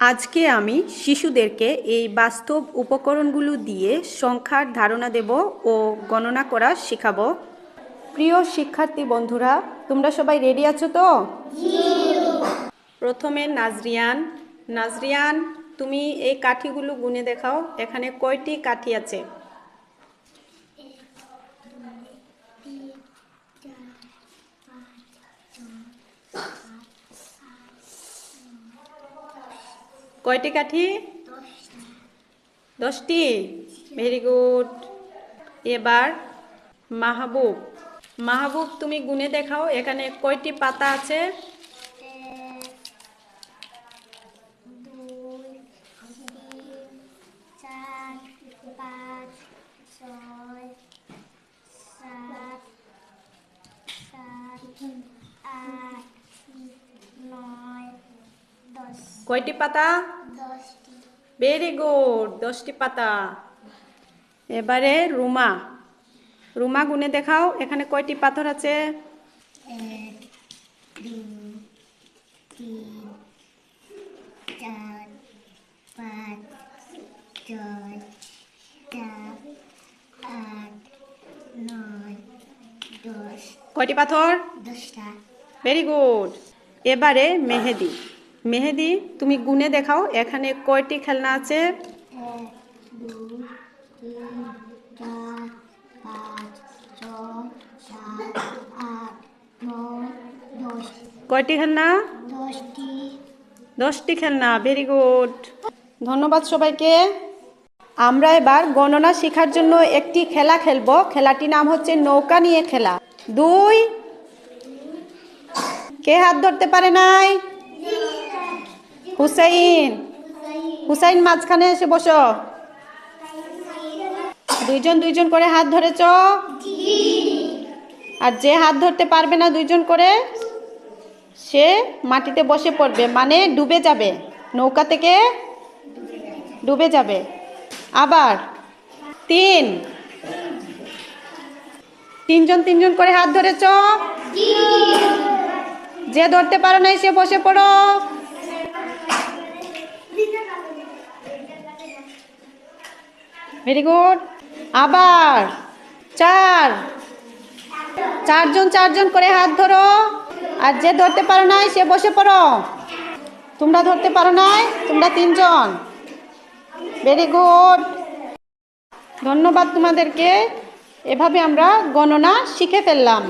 আজকে আমি শিশুদেরকে এই বাস্তব উপকরণগুলো দিয়ে সংখ্যার ধারণা দেব ও গণনা করা শেখাবো। প্রিয় শিক্ষার্থী বন্ধুরা, তোমরা সবাই রেডি আছো তো? প্রথমে নাজরিয়ান, তুমি এই কাঠিগুলো গুনে দেখাও, এখানে কয়টি কাঠি আছে? কয়টি কাঠি? 10টি। Very good. এবার মাহবুব, তুমি গুনে দেখাও, এখানে কয়টি পাতা আছে? 10 কয়টি পাতা? 10টি। ভেরি গুড, 10টি পাতা। এবারে রুমা গুনে দেখাও, এখানে কয়টি পাথর আছে? 1 2 3 4 5 6 7 8 9 10। কয়টি পাথর? 10টা। Very good. এবারে মেহেদি, তুমি গুনে দেখাও, এখানে কয়টি খেলনা আছে? 1 2 3 4 5 6 7 8 9 10। কয়টি খেলনা? 10টি। 10টি খেলনা। Very good. ধন্যবাদ সবাইকে। আমরা এবার গণনা শেখার জন্য একটি খেলা খেলবো। খেলাটির নাম হচ্ছে নৌকা নিয়ে খেলা। 2। কে হাত ধরতে পারে নাই? হুসাইন মাঝখানে এসে বসো। 2জন করে হাত ধরেছ? আর যে হাত ধরতে পারবে না 2জন করে, সে মাটিতে বসে পড়বে, মানে ডুবে যাবে, নৌকা থেকে ডুবে যাবে। আবার 3জন করে হাত ধরেছ? যে ধরতে পারো নাই সে বসে পড়ো। Very good. আবার 4জন করে হাত ধরো, আর যে ধরতে পারো নাই সে বসে পড়ো। তোমরা ধরতে পারো নাই, তোমরা 3জন। Very good. ধন্যবাদ তোমাদেরকে। এভাবে আমরা গণনা শিখে ফেললাম।